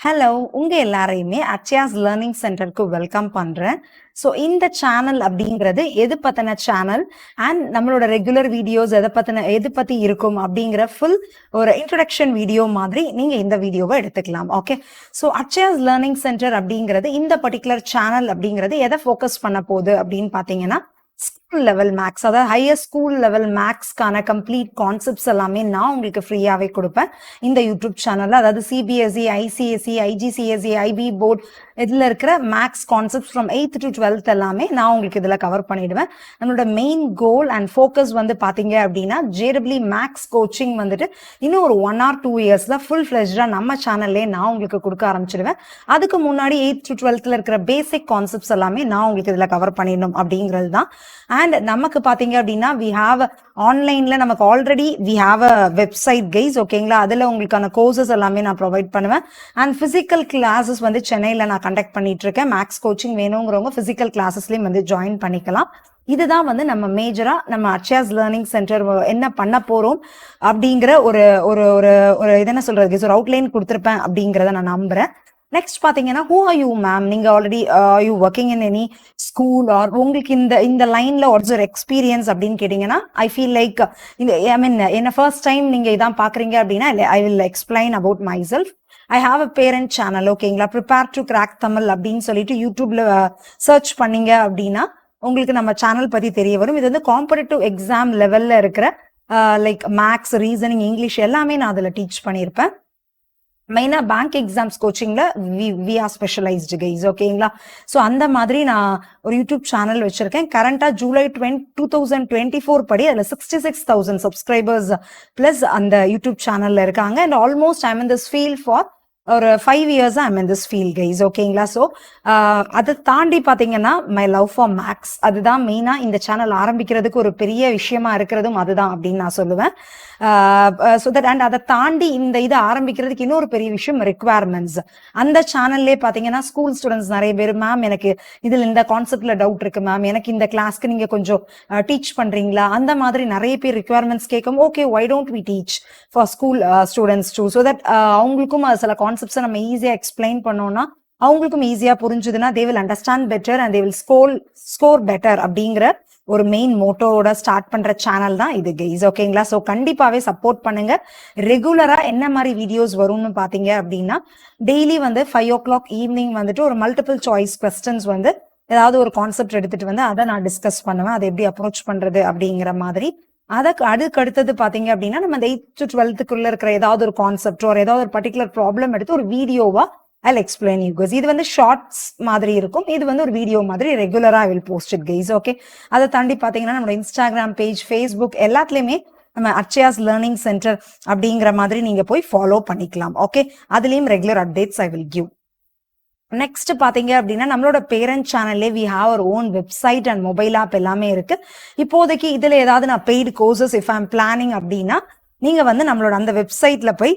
Hello, உங்க எல்லாரையுமே Akshaya's learning சென்டருக்கு வெல்கம் பண்றேன். ஸோ இந்த சேனல் அப்படிங்கிறது எது பத்தின சேனல் அண்ட் நம்மளோட ரெகுலர் வீடியோஸ் எது பத்தி இருக்கும் அப்படிங்கிற ஃபுல் ஒரு இன்ட்ரடக்ஷன் வீடியோ மாதிரி நீங்க இந்த வீடியோவை எடுத்துக்கலாம். Okay, so Akshaya's learning centre அப்படிங்கிறது இந்த பர்டிகுலர் சேனல் அப்படிங்கிறது எதை ஃபோக்கஸ் பண்ண போகுது அப்படின்னு பாத்தீங்கன்னா ஸ்கூல் லெவல் மேக்ஸ், அதாவது ஹையர் ஸ்கூல் லெவல் மேக்ஸ்க்கான கம்ப்ளீட் கான்செப்ட்ஸ் எல்லாமே நான் உங்களுக்கு ஃப்ரீயாவே கொடுப்பேன் இந்த யூடியூப் சேனல்ல. அதாவது CBSE, ICSE, IGCSE, IB board இதுல இருக்கிற maths concepts from 8th to 12th எல்லாமே நான் உங்களுக்கு இதுல கவர் பண்ணிடுவேன். நம்மளோட மெயின் கோல் அண்ட் ஃபோக்கஸ் வந்து பாத்தீங்க அப்படின்னா ஜேடபிள்யூ மேக்ஸ் கோச்சிங் வந்துட்டு இன்னும் ஒரு 1 or 2 இயர்ஸ்ல ஃபுல் ஃபிளெஜ்டா நம்ம சேனல்லே நான் உங்களுக்கு கொடுக்க ஆரம்பிச்சிடுவேன். அதுக்கு முன்னாடி 8th to 12th இருக்கிற பேசிக் கான்செப்ட்ஸ் எல்லாமே நான் உங்களுக்கு இதுல கவர் பண்ணிடணும் அப்படிங்கிறது தான். அண்ட் நமக்கு பாத்தீங்க அப்படின்னா வி ஹாவ் ஆன்லைன்ல நமக்கு already we have a website guys, ஓகேங்களா? அதுல உங்களுக்கான கோர்சஸ் எல்லாமே நான் ப்ரொவைட் பண்ணுவேன். அண்ட் பிசிக்கல் கிளாஸஸ் வந்து சென்னையில நான் கண்டக்ட் பண்ணிட்டு இருக்கேன். மேக்ஸ் கோச்சிங் வேணுங்கிறவங்க பிசிக்கல் கிளாஸஸ்லயும் வந்து ஜாயின் பண்ணிக்கலாம். இதுதான் வந்து நம்ம மேஜரா நம்ம அக்ஷயாஸ் லேர்னிங் சென்டர் என்ன பண்ண போறோம் அப்படிங்கிற ஒரு ஒரு ஒரு இது என்ன சொல்றது, ஒரு அவுட்லைன் கொடுத்துருப்பேன் அப்படிங்கிறத நான் நம்புறேன். நெக்ஸ்ட் பாத்தீங்கன்னா ஹூ ஆர் யூ மேம், நீங்க already you working in any school or உங்களுக்கு இந்த லைன்ல வாட்ஸ் யுவர் எக்ஸ்பீரியன்ஸ் அப்படின்னு கேட்டீங்கன்னா ஐ ஃபீல் லைக் ஐ மீன் என்ன ஃபர்ஸ்ட் டைம் நீங்க இதான் பாக்குறீங்க அப்படின்னா I will explain about my self. I have a parent channel, ஓகேங்களா? ப்ரிப்பேர் டு கிராக் தமிழ் அப்படின்னு சொல்லிட்டு யூடியூப்ல சர்ச் பண்ணீங்க அப்படின்னா உங்களுக்கு நம்ம சேனல் பத்தி தெரிய வரும். இது வந்து காம்படிட்டிவ் எக்ஸாம் லெவல்ல இருக்கிற லைக் மேக்ஸ், ரீசனிங், இங்கிலீஷ் எல்லாமே நான் அதுல டீச் பண்ணியிருப்பேன். மெயினா பேங்க் எக்ஸாம்ஸ் கோச்சிங்ல வி ஆர் ஸ்பெஷலைஸ்டு கைஸ், ஓகேங்களா? ஸோ அந்த மாதிரி நான் ஒரு யூடியூப் சேனல் வச்சிருக்கேன். கரண்டா ஜூலை 2024 படி அதுல 66,000 சப்ஸ்கிரைபர்ஸ் பிளஸ் அந்த யூடியூப் சேனல்ல இருக்காங்க. And almost I mean this field for ஒரு 5 years I mean this feel guys, ஓகேங்களா? ஸோ அதை தாண்டி பாத்தீங்கன்னா மை லவ் ஃபார் மேக்ஸ், அதுதான் மெயினா இந்த சேனல் ஆரம்பிக்கிறதுக்கு ஒரு பெரிய விஷயமா இருக்கிறதும் அதுதான் அப்படின்னு நான் சொல்லுவேன். ஸோ தட் அண்ட் அதை தாண்டி இந்த இதை ஆரம்பிக்கிறதுக்கு இன்னொரு பெரிய விஷயம் ரெக்குவயர்மெண்ட்ஸ். அந்த சேனல்லே பாத்தீங்கன்னா ஸ்கூல் ஸ்டூடெண்ட்ஸ் நிறைய பேர், மேம் எனக்கு இதுல இந்த கான்செப்ட்ல டவுட் இருக்கு மேம், எனக்கு இந்த கிளாஸ்க்கு நீங்க கொஞ்சம் டீச் பண்றீங்களா, அந்த மாதிரி நிறைய பேர் ரெக்குவயர்மெண்ட்ஸ் கேட்கும். Okay, why don't we teach for school students too, so that அவங்களுக்கும் சில கான்செப்ட்ஸை நம்ம ஈஸியா எக்ஸ்பிளைன் பண்ணோம்னா அவங்களுக்கும் ஈஸியா புரிஞ்சுதுன்னா they will understand better and they will score better அப்படிங்கிற ஒரு மெயின் மோட்டோட ஸ்டார்ட் பண்ற சேனல் தான் இது கைஸ், ஓகேங்களா? ஸோ கண்டிப்பாவே சப்போர்ட் பண்ணுங்க. ரெகுலரா என்ன மாதிரி வீடியோஸ் வரும்னு பாத்தீங்க அப்படின்னா டெய்லி வந்து 5 o'clock ஈவினிங் வந்துட்டு ஒரு மல்டிபிள் சாய்ஸ் கொஸ்டின்ஸ் வந்து ஏதாவது ஒரு கான்செப்ட் எடுத்துட்டு வந்து அதை நான் டிஸ்கஸ் பண்ணுவேன். அதை எப்படி அப்ரோச் பண்றது அப்படிங்கிற மாதிரி. அதுக்கு அடுத்தது பாத்தீங்க அப்படின்னா நம்ம 8th to 12th இருக்கிற ஏதாவது ஒரு கான்செப்ட் ஒரு ஏதாவது ஒரு பர்டிகுலர் ப்ராப்ளம் எடுத்து ஒரு வீடியோவா I'll explain you guys. இது வந்து ஷார்ட்ஸ் மாதிரி இருக்கும், இது வந்து ஒரு வீடியோ மாதிரி ரெகுலரா I will post it guys, okay? அதை தாண்டி பாத்தீங்கன்னா நம்மளோட இன்ஸ்டாகிராம் பேஜ், ஃபேஸ்புக் எல்லாத்துலயுமே நம்ம அக்ஷயாஸ் லேர்னிங் சென்டர் அப்படிங்கிற மாதிரி நீங்க போய் ஃபாலோ பண்ணிக்கலாம், ஓகே? அதுலயும் regular updates I will give. Next பாத்தீங்க அப்படின்னா நம்மளோட பேரண்ட் சேனல்லே we have our own website and mobile app எல்லாமே இருக்கு. இப்போதைக்கு இதுல ஏதாவது நான் paid courses if I am planning அப்படின்னா நீங்க வந்து நம்மளோட அந்த வெப்சைட்ல போய்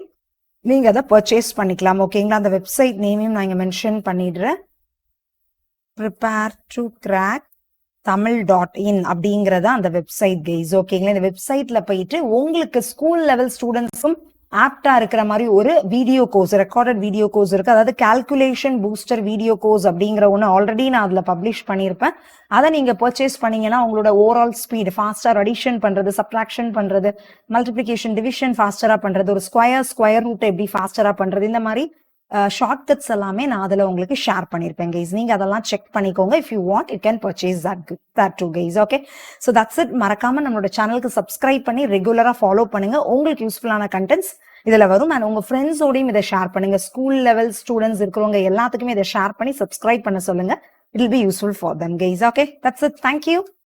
நீங்க அதை பர்ச்சேஸ் பண்ணிக்கலாம், ஓகேங்களா? அந்த வெப்சைட் நேமையும் நான் இங்க மென்ஷன் பண்ணிடுறேன். prepare to crack tamil.in அப்படிங்கறத அந்த வெப்சைட் கைஸ், ஓகேங்களா? இந்த வெப்சைட்ல போயிட்டு உங்களுக்கு ஸ்கூல் லெவல் ஸ்டூடெண்ட்ஸும் ஆப்டா இருக்கிற மாதிரி ஒரு video course, recorded video course இருக்கு. அதாவது கால்குலேஷன் பூஸ்டர் வீடியோ கோர்ஸ் அப்படிங்கிற ஒன்று ஆல்ரெடி நான் அதுல பப்ளிஷ் பண்ணியிருப்பேன். அதை நீங்க பர்ச்சேஸ் பண்ணீங்கன்னா உங்களோட ஓவரால் ஸ்பீட் ஃபாஸ்டா அடிஷன் பண்றது, சப்ட்ராக்ஷன் பண்றது, மல்டிபிளிகேஷன் டிவிஷன் ஃபாஸ்டரா பண்றது, ஒரு ஸ்கொயர் ரூட் எப்படி ஃபாஸ்டரா பண்றது, இந்த மாதிரி ஷார்ட்கட்ஸ் எல்லாமே நான் அதுல உங்களுக்கு ஷேர் பண்ணிருப்பேன் கைஸ். நீங்க அதெல்லாம் செக் பண்ணிக்கோங்க. If you want you can purchase that too guys, okay? So that's it. மறக்காம நம்மளோட சேனலுக்கு சப்ஸ்கிரைப் பண்ணி ரெகுலரா ஃபாலோ பண்ணுங்க. உங்களுக்கு யூஸ்ஃபுல்லான கண்டென்ட்ஸ் இதுல வரும். அண்ட் உங்க ஃப்ரெண்ட்ஸோடையும் இதை ஷேர் பண்ணுங்க. ஸ்கூல் லெவல் ஸ்டூடெண்ட்ஸ் இருக்கிறவங்க எல்லாத்துக்குமே இதை ஷேர் பண்ணி சப்ஸ்கிரைப் பண்ண சொல்லுங்க. It will be useful for them guys, okay? That's it. Thank you.